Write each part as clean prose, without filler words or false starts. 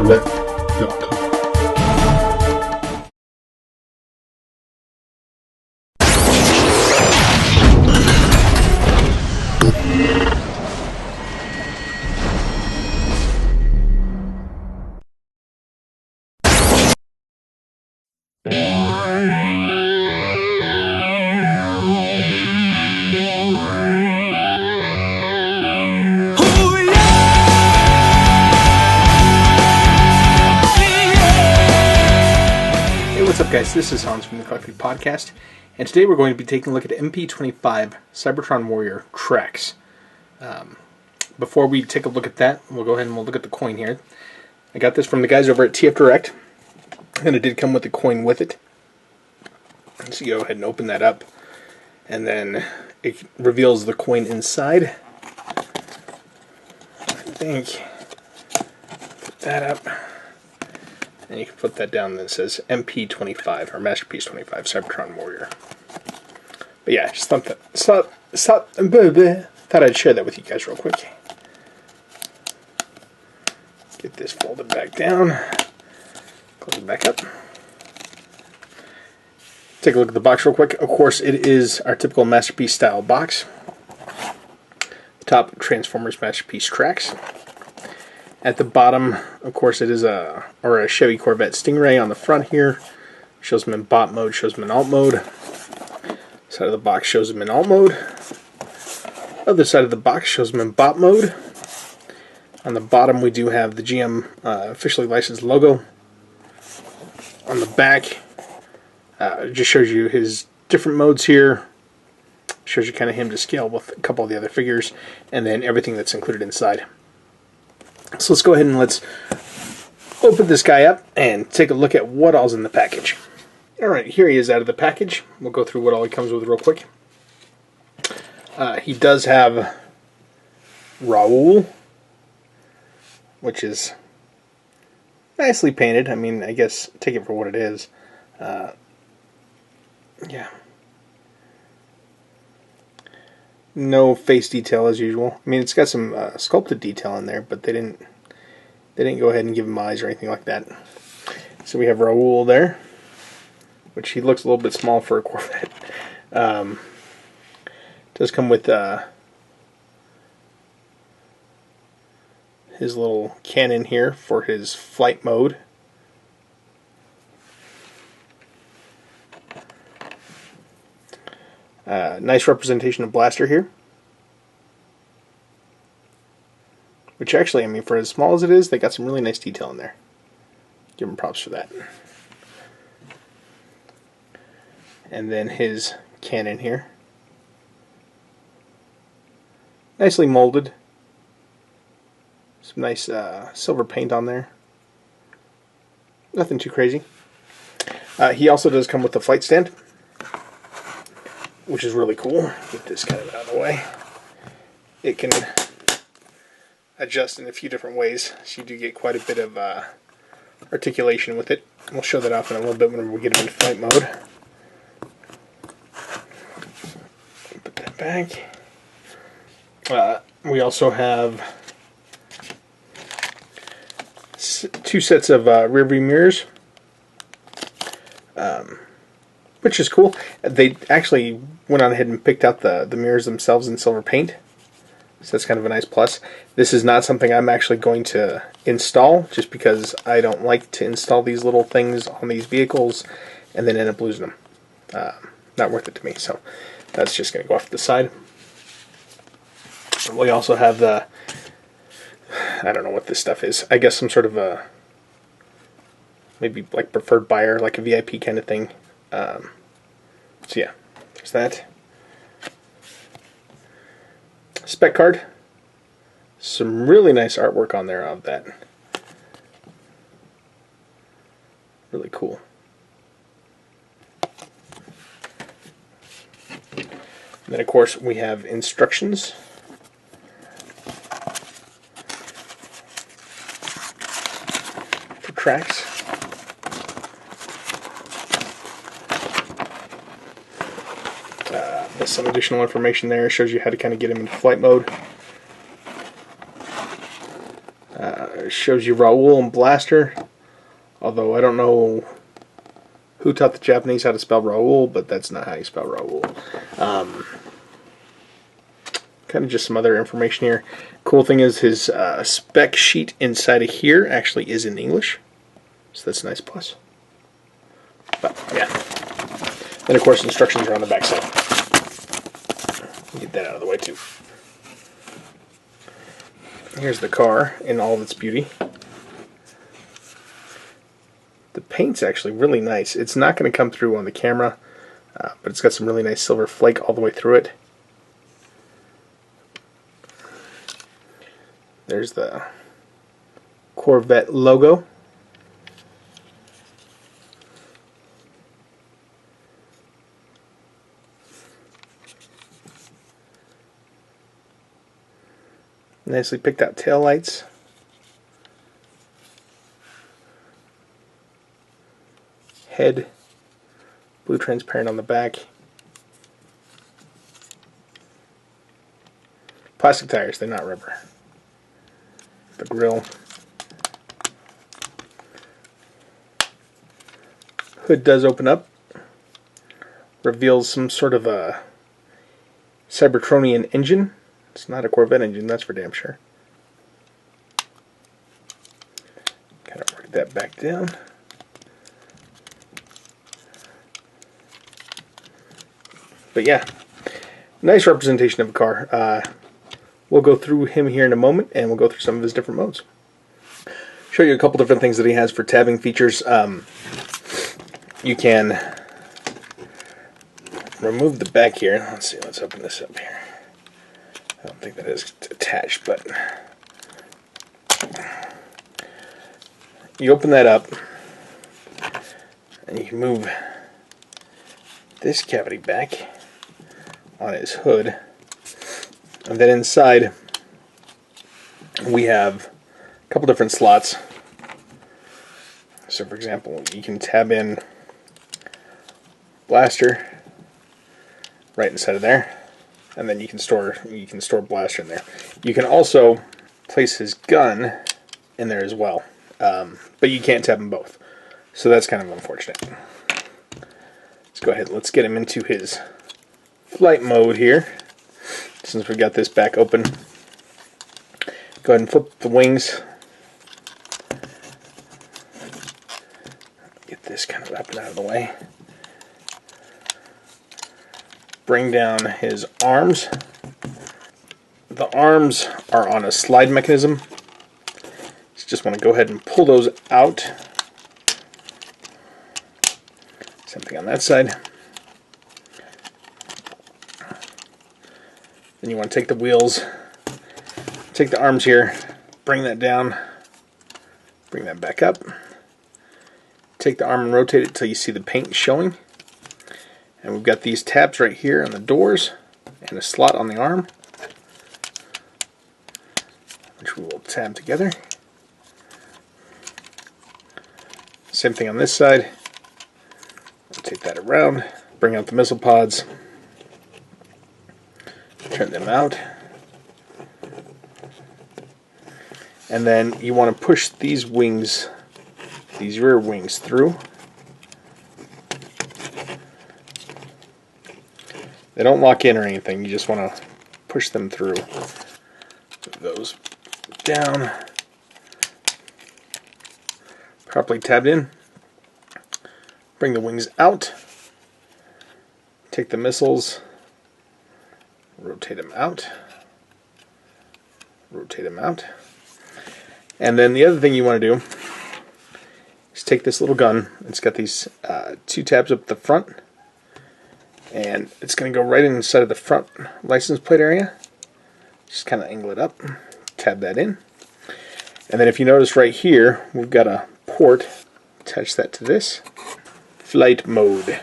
Eclectic.com. What's up, guys? This is Hans from the Eclectic Podcast, and today we're going to be taking a look at MP25 Cybertron Warrior tracks. Before we take a look at that, we'll go ahead and we'll look at the coin here. I got this from the guys over at TF Direct, and it did come with the coin with it. So you go ahead and open that up, and then it reveals the coin inside. I think put that up. And you can put that down that says MP25 or Masterpiece 25 Cybertron Warrior. But yeah, just thought I'd share that with you guys real quick. Get this folded back down. Close it back up. Take a look at the box real quick. Of course, it is our typical Masterpiece style box. Top Transformers Masterpiece tracks. At the bottom, of course, it is a Chevy Corvette Stingray on the front here. Shows them in bot mode, shows them in alt mode. Side of the box shows them in alt mode. Other side of the box shows them in bot mode. On the bottom, we do have the GM officially licensed logo. On the back, it just shows you his different modes here. Shows you kind of him to scale with a couple of the other figures, and then everything that's included inside. So let's go ahead and let's open this guy up and take a look at what all's in the package. Alright, here he is out of the package. We'll go through what all he comes with real quick. He does have Raoul, which is nicely painted. I mean, I guess take it for what it is. Yeah. No face detail as usual. I mean, it's got some sculpted detail in there, but they didn't go ahead and give him eyes or anything like that. So we have Raoul there, which he looks a little bit small for a Corvette. Does come with his little cannon here for his flight mode. Nice representation of Blaster here. Which actually, I mean, for as small as it is, they got some really nice detail in there. Give them props for that. And then his cannon here. Nicely molded. Some nice silver paint on there. Nothing too crazy. He also does come with the flight stand, which is really cool. Get this kind of out of the way. It can adjust in a few different ways, so you do get quite a bit of articulation with it. We'll show that off in a little bit when we get him into flight mode. Put that back. We also have two sets of rear view mirrors, which is cool. They actually went on ahead and picked out the mirrors themselves in silver paint, so that's kind of a nice plus. This is not something I'm actually going to install, just because I don't like to install these little things on these vehicles and then end up losing them. Not worth it to me, so that's just going to go off to the side. We also have the, I don't know what this stuff is. I guess some sort of a, maybe like preferred buyer, like a VIP kind of thing. So yeah, there's that. Spec card. Some really nice artwork on there of that. Really cool. And then of course we have instructions. For tracks. There's some additional information there. It shows you how to kind of get him into flight mode. Shows you Raoul and Blaster, although I don't know who taught the Japanese how to spell Raoul, but that's not how you spell Raoul. Kind of just some other information here. Cool thing is his spec sheet inside of here actually is in English, so that's a nice plus. But yeah, then of course instructions are on the back side. Get that out of the way too. Here's the car in all of its beauty. The paint's actually really nice. It's not going to come through on the camera, but it's got some really nice silver flake all the way through it. There's the Corvette logo. Nicely picked out taillights. Head, blue transparent on the back. Plastic tires, they're not rubber. The grille. Hood does open up. Reveals some sort of a Cybertronian engine. It's not a Corvette engine, that's for damn sure. Kind of work that back down. But yeah, nice representation of a car. We'll go through him here in a moment, and we'll go through some of his different modes. Show you a couple different things that he has for tabbing features. You can remove the back here. Let's see, let's open this up here. I don't think that is attached, but you open that up, and you can move this cavity back on his hood, and then inside we have a couple different slots. So for example, you can tab in Blaster right inside of there, and then you can store Blaster in there. You can also place his gun in there as well, but you can't tab them both, so that's kind of unfortunate. Let's go ahead, let's get him into his flight mode here, since we've got this back open. Go ahead and flip the wings. Get this kind of up and out of the way. Bring down his arms. The arms are on a slide mechanism. So just want to go ahead and pull those out. Same thing on that side. Then you want to take the wheels, take the arms here, bring that down, bring that back up. Take the arm and rotate it till you see the paint showing. And we've got these tabs right here on the doors and a slot on the arm, which we will tab together. Same thing on this side. Rotate that around, bring out the missile pods, turn them out, and then you want to push these wings, these rear wings, through. They don't lock in or anything, you just want to push them through. Move those down. Properly tabbed in. Bring the wings out. Take the missiles. Rotate them out. Rotate them out. And then the other thing you want to do is take this little gun. It's got these two tabs up the front. And it's going to go right inside of the front license plate area. Just kind of angle it up, tab that in. And then if you notice right here, we've got a port, attach that to this. Flight mode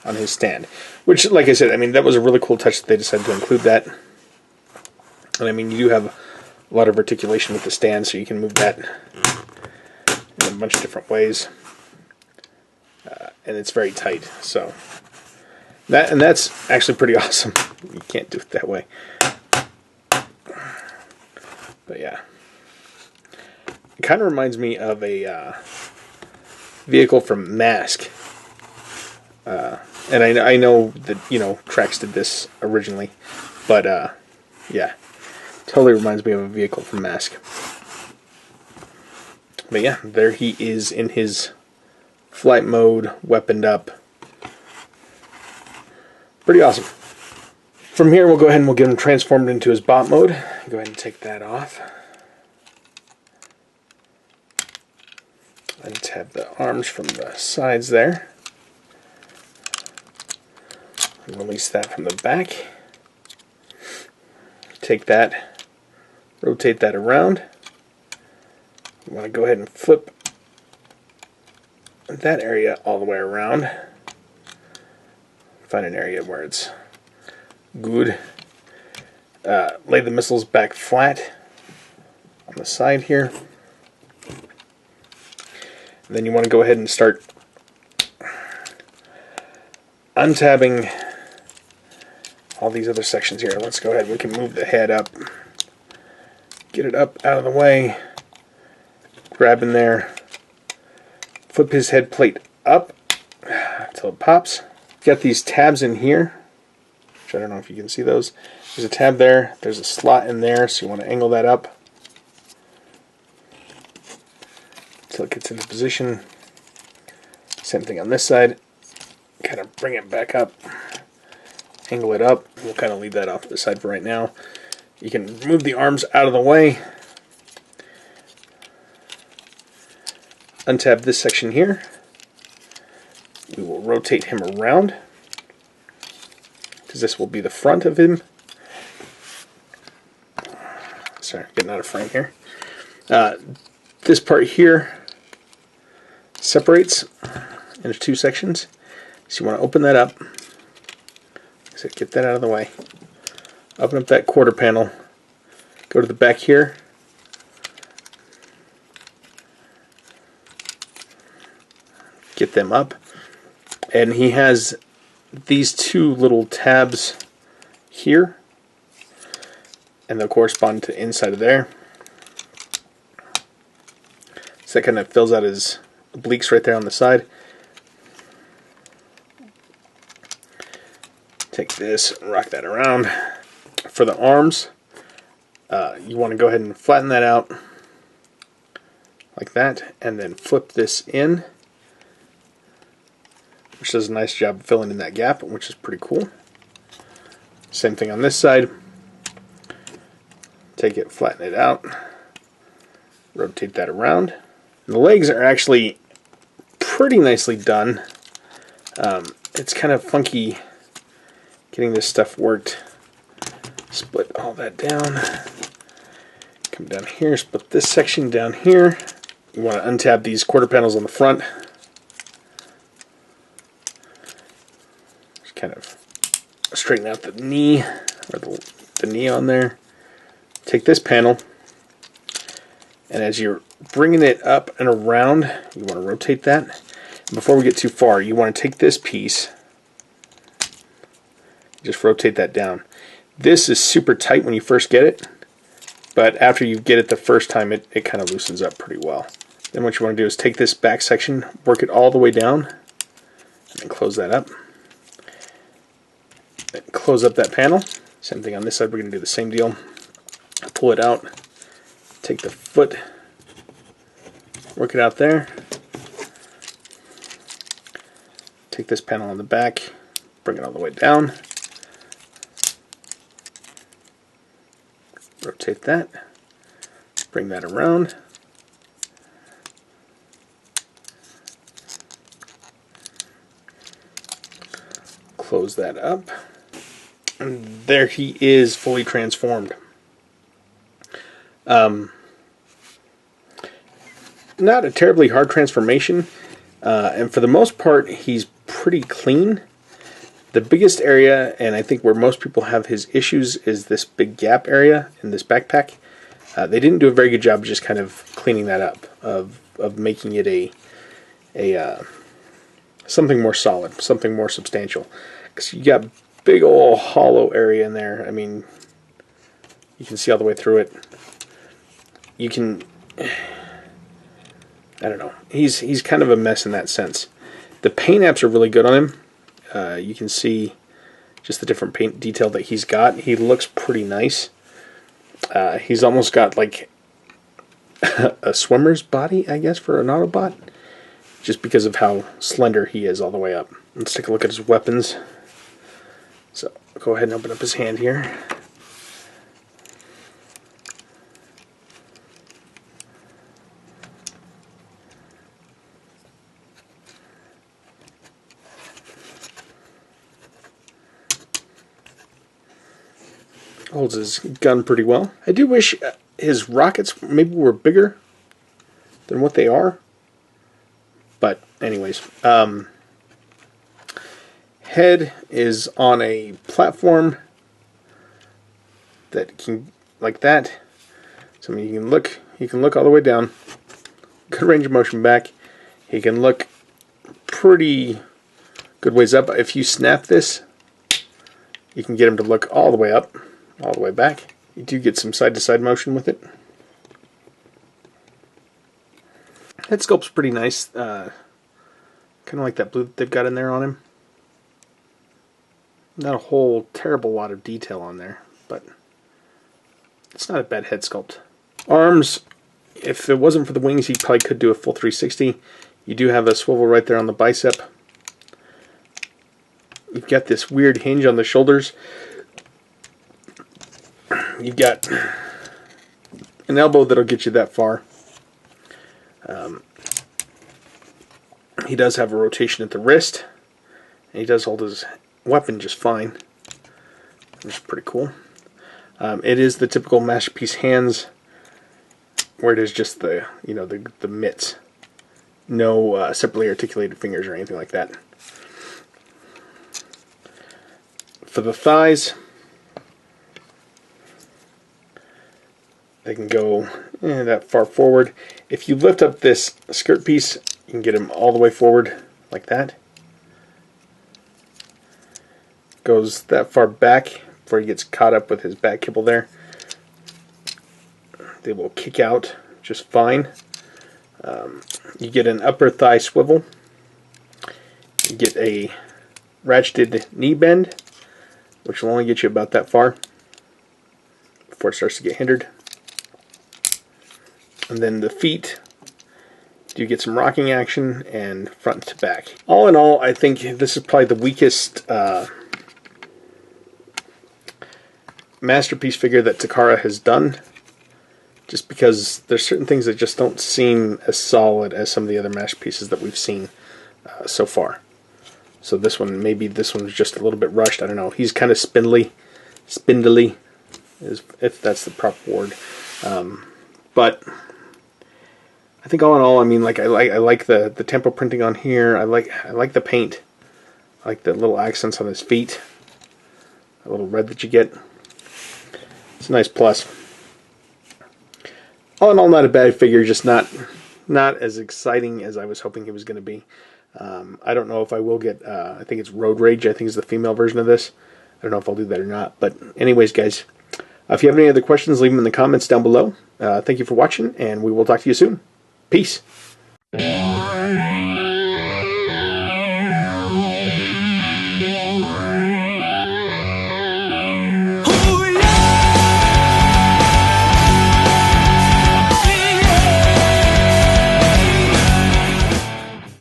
on his stand. Which, like I said, I mean, that was a really cool touch that they decided to include that. And I mean, you do have a lot of articulation with the stand, so you can move that in a bunch of different ways. And it's very tight, so... that's actually pretty awesome. You can't do it that way. But yeah. It kind of reminds me of a vehicle from Mask. And I know that, Trax did this originally, but yeah, totally reminds me of a vehicle from Mask. But yeah, there he is in his flight mode, weaponed up. Pretty awesome. From here, we'll go ahead and we'll get him transformed into his bot mode. Go ahead and take that off. Untap the arms from the sides there. And release that from the back. Take that, rotate that around. You want to go ahead and flip that area all the way around. Find an area where it's good. Lay the missiles back flat on the side here. And then you want to go ahead and start untabbing all these other sections here. Let's go ahead. We can move the head up. Get it up out of the way. Grab in there. Flip his head plate up until it pops. Got these tabs in here, which I don't know if you can see those. There's a tab there. There's a slot in there, so you want to angle that up until it gets into position. Same thing on this side. Kind of bring it back up. Angle it up. We'll kind of leave that off to the side for right now. You can move the arms out of the way. Untab this section here. We will rotate him around because this will be the front of him. Sorry, getting out of frame here. This part here separates into two sections. So you want to open that up. So get that out of the way. Open up that quarter panel. Go to the back here. Get them up. And he has these two little tabs here. And they'll correspond to inside of there. So that kind of fills out his obliques right there on the side. Take this and rock that around. For the arms, you want to go ahead and flatten that out like that, and then flip this in, which does a nice job of filling in that gap, which is pretty cool. Same thing on this side. Take it, flatten it out, rotate that around. And the legs are actually pretty nicely done. It's kind of funky getting this stuff worked. Split all that down. Come down here, split this section down here. You want to untab these quarter panels on the front. Just kind of straighten out the knee, or the knee on there. Take this panel, and as you're bringing it up and around, you want to rotate that. And before we get too far, you want to take this piece, just rotate that down. This is super tight when you first get it, but after you get it the first time, it kind of loosens up pretty well. Then what you want to do is take this back section, work it all the way down, and then close that up. Then close up that panel. Same thing on this side, we're going to do the same deal. Pull it out, take the foot, work it out there. Take this panel on the back, bring it all the way down. Rotate that, bring that around. Close that up. And there he is, fully transformed. Not a terribly hard transformation, and for the most part he's pretty clean. The biggest area, and I think where most people have his issues, is this big gap area in this backpack. They didn't do a very good job of just kind of cleaning that up, of making it a something more solid, something more substantial. Because you got big old hollow area in there. I mean, you can see all the way through it. You can I don't know. He's kind of a mess in that sense. The paint apps are really good on him. You can see just the different paint detail that he's got. He looks pretty nice. He's almost got like a swimmer's body, I guess, for an Autobot, just because of how slender he is all the way up. Let's take a look at his weapons. So I'll go ahead and open up his hand here. Holds his gun pretty well. I do wish his rockets maybe were bigger than what they are. But anyways, head is on a platform that can, like that. So I mean, he can look all the way down. Good range of motion back. He can look pretty good ways up. If you snap this, you can get him to look all the way up, all the way back. You do get some side-to-side motion with it. Head sculpt's pretty nice. Kind of like that blue that they've got in there on him. Not a whole terrible lot of detail on there, but it's not a bad head sculpt. Arms, if it wasn't for the wings, he probably could do a full 360. You do have a swivel right there on the bicep. You've got this weird hinge on the shoulders. You've got an elbow that'll get you that far. He does have a rotation at the wrist, and he does hold his weapon just fine, which is pretty cool. It is the typical Masterpiece hands, where it is just the the mitts, no separately articulated fingers or anything like that. For the thighs, they can go that far forward. If you lift up this skirt piece, you can get him all the way forward like that. Goes that far back before he gets caught up with his back kibble there. They will kick out just fine. You get an upper thigh swivel. You get a ratcheted knee bend, which will only get you about that far before it starts to get hindered. And then the feet do get some rocking action and front to back. All in all, I think this is probably the weakest Masterpiece figure that Takara has done, just because there's certain things that just don't seem as solid as some of the other Masterpieces that we've seen so far. So this one, maybe this one's just a little bit rushed. I don't know. He's kind of spindly, if that's the proper word. But I think all in all, I mean, like I like the tempo printing on here. I like the paint. I like the little accents on his feet. A little red that you get. It's a nice plus. All in all, not a bad figure. Just not as exciting as I was hoping he was going to be. I don't know if I will get. I think it's Road Rage. I think is the female version of this. I don't know if I'll do that or not. But anyways, guys, if you have any other questions, leave them in the comments down below. Thank you for watching, and we will talk to you soon. Peace.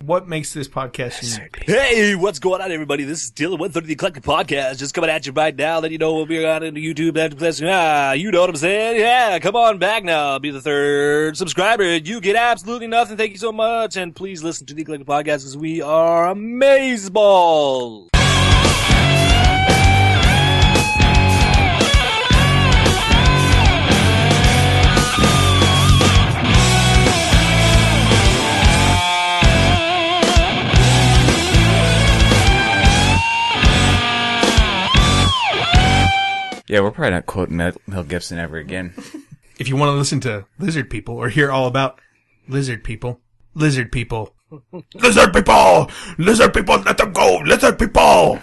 What makes this podcast unique? Hey, what's going on, everybody? This is Dylan, 130 the Eclectic Podcast, just coming at you right now, letting you know we'll be on into YouTube, you know what I'm saying? Yeah, come on back now, be the third subscriber. You get absolutely nothing. Thank you so much, and please listen to the Eclectic Podcast, because we are amazeballs. Yeah, we're probably not quoting Mel Gibson ever again. If you want to listen to lizard people or hear all about lizard people, lizard people, let them go, lizard people.